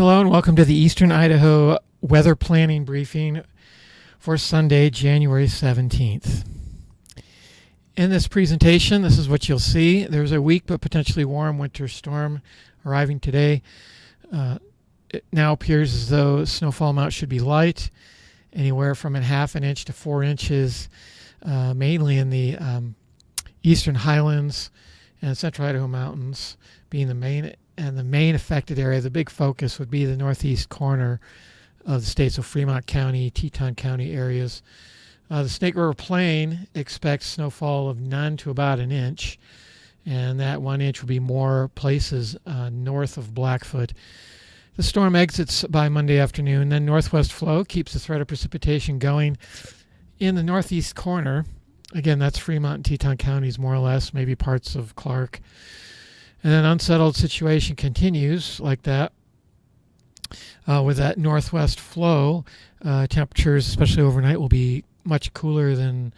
Hello and welcome to the Eastern Idaho weather planning briefing for Sunday, January 17th. In this presentation, this is what you'll see. There's a weak but potentially warm winter storm arriving today. It now appears as though snowfall amount should be light, anywhere from a half an inch to 4 inches, mainly in the eastern Highlands and central Idaho mountains being the main affected area. The big focus would be the northeast corner of the state, so Fremont County, Teton County areas. The Snake River Plain expects snowfall of none to about an inch, and that 1 inch will be more places north of Blackfoot. The storm exits by Monday afternoon, then northwest flow keeps the threat of precipitation going in the northeast corner. Again, that's Fremont and Teton counties more or less, maybe parts of Clark. And then unsettled situation continues like that. With that northwest flow, temperatures, especially overnight, will be much cooler than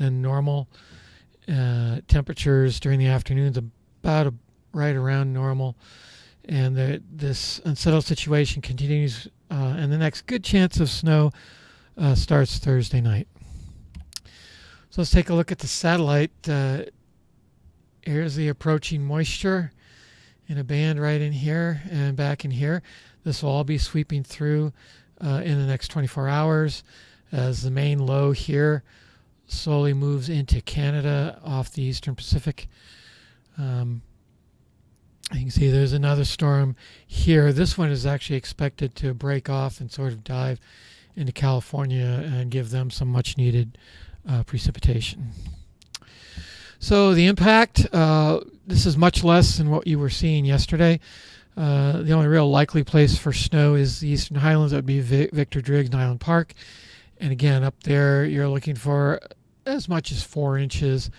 normal. Temperatures during the afternoons about right around normal. And this unsettled situation continues, and the next good chance of snow starts Thursday night. So let's take a look at the satellite. Here's the approaching moisture in a band right in here and back in here. This will all be sweeping through in the next 24 hours as the main low here slowly moves into Canada off the eastern Pacific. You can see there's another storm here. This one is actually expected to break off and sort of dive into California and give them some much needed precipitation. So the impact, this is much less than what you were seeing yesterday. The only real likely place for snow is the Eastern Highlands. That would be Victor Driggs and Island Park. And again, up there, you're looking for as much as 4 inches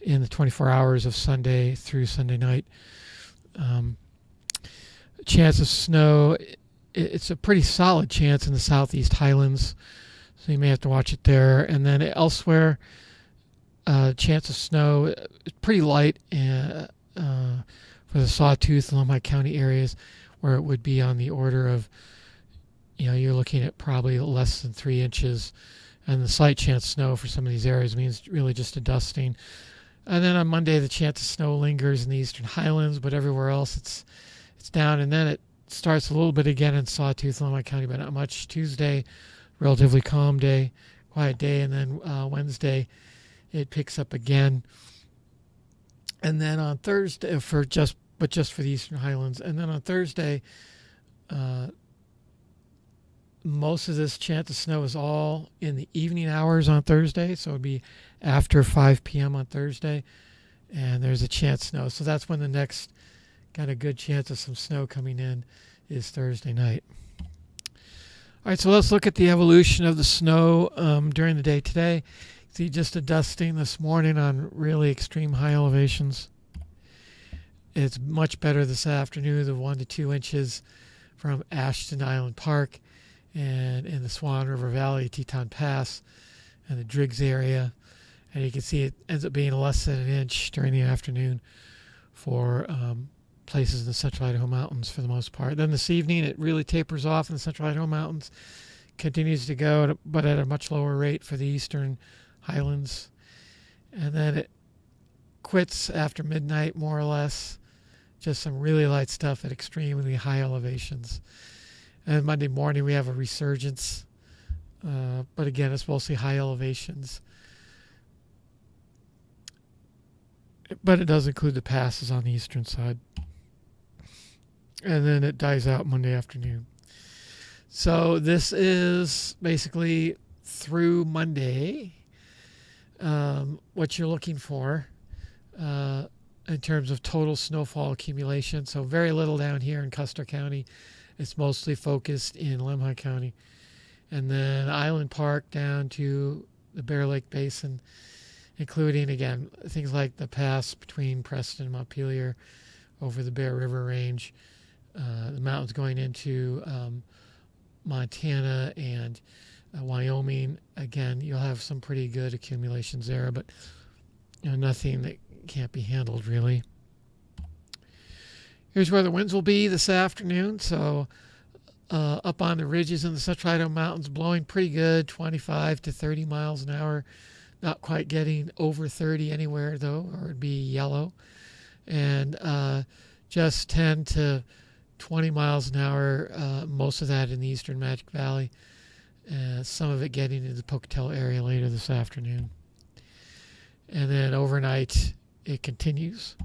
in the 24 hours of Sunday through Sunday night. Chance of snow, it's a pretty solid chance in the southeast Highlands, so you may have to watch it there. And then elsewhere, chance of snow is pretty light for the Sawtooth and Lehigh County areas, where it would be on the order of, you're looking at probably less than 3 inches. And the slight chance of snow for some of these areas means really just a dusting. And then on Monday, the chance of snow lingers in the eastern Highlands, but everywhere else it's down. And then it starts a little bit again in Sawtooth and Lehigh County, but not much. Tuesday, relatively calm day, quiet day, and then Wednesday, it picks up again. And then on Thursday, just for the Eastern Highlands. And then on Thursday, most of this chance of snow is all in the evening hours on Thursday. So it would be after 5 p.m. on Thursday. And there's a chance of snow. So that's when the next kind of good chance of some snow coming in is Thursday night. All right, so let's look at the evolution of the snow during the day today. See just a dusting this morning on really extreme high elevations. It's much better this afternoon, the 1 to 2 inches from Ashton Island Park and in the Swan River Valley, Teton Pass, and the Driggs area. And you can see it ends up being less than an inch during the afternoon for places in the central Idaho mountains for the most part. Then this evening, it really tapers off in the central Idaho mountains, continues to go, but at a much lower rate for the eastern Highlands, and then it quits after midnight more or less. Just some really light stuff at extremely high elevations. And Monday morning we have a resurgence, but again it's mostly high elevations, but it does include the passes on the eastern side, and then it dies out Monday afternoon. So this is basically through Monday. What you're looking for in terms of total snowfall accumulation. So very little down here in Custer County. It's mostly focused in Lemhi County. And then Island Park down to the Bear Lake Basin, including, again, things like the pass between Preston and Montpelier over the Bear River Range, the mountains going into Montana and Wyoming. Again, you'll have some pretty good accumulations there, but nothing that can't be handled really. Here's where the winds will be this afternoon. So up on the ridges in the Central Idaho Mountains, blowing pretty good, 25 to 30 miles an hour. Not quite getting over 30 anywhere though, or it'd be yellow. And just 10 to 20 miles an hour, most of that in the eastern Magic Valley. Some of it getting into the Pocatello area later this afternoon. And then overnight, it continues.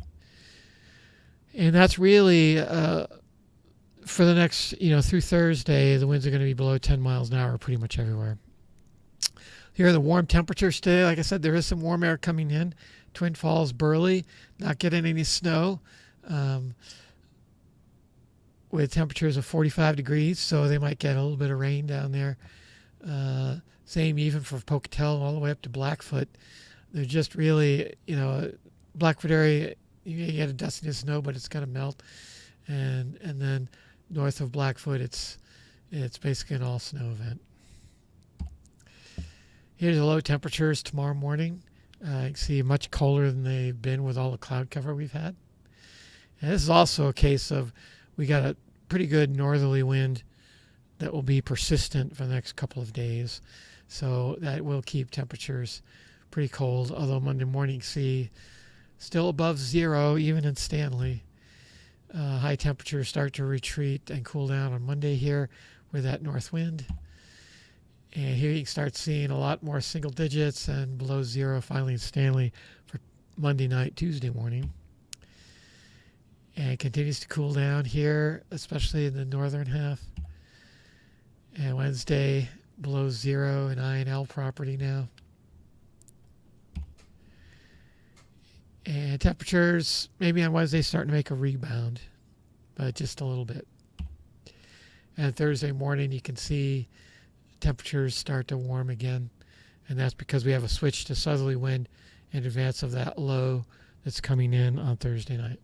And that's really, for the next, through Thursday, the winds are going to be below 10 miles an hour pretty much everywhere. Here are the warm temperatures today. Like I said, there is some warm air coming in. Twin Falls, Burley, not getting any snow. With temperatures of 45 degrees, so they might get a little bit of rain down there. Same even for Pocatello all the way up to Blackfoot. They're just really, Blackfoot area, you get a dustiness snow, but it's going to melt. And then north of Blackfoot, it's basically an all snow event. Here's the low temperatures tomorrow morning. You can see much colder than they've been with all the cloud cover we've had. And this is also a case of we got a pretty good northerly wind that will be persistent for the next couple of days. So that will keep temperatures pretty cold, although Monday morning you can see still above zero, even in Stanley. High temperatures start to retreat and cool down on Monday here with that north wind. And here you can start seeing a lot more single digits and below zero finally in Stanley for Monday night, Tuesday morning. And it continues to cool down here, especially in the northern half. And Wednesday, below zero in I&L property now. And temperatures, maybe on Wednesday, starting to make a rebound, but just a little bit. And Thursday morning, you can see temperatures start to warm again. And that's because we have a switch to southerly wind in advance of that low that's coming in on Thursday night.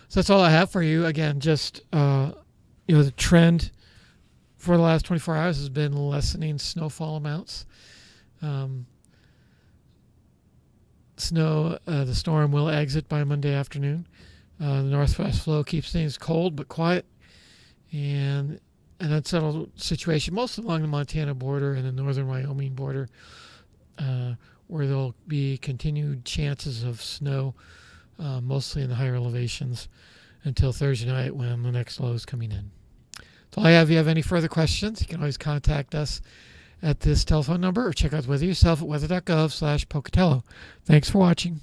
So that's all I have for you. Again, just, the trend for the last 24 hours has been lessening snowfall amounts. The storm will exit by Monday afternoon. The northwest flow keeps things cold but quiet, and an unsettled situation mostly along the Montana border and the northern Wyoming border, where there'll be continued chances of snow, mostly in the higher elevations, until Thursday night when the next low is coming in. That's all I have. If you have any further questions, you can always contact us at this telephone number or check out the weather yourself at weather.gov/Pocatello. Thanks for watching.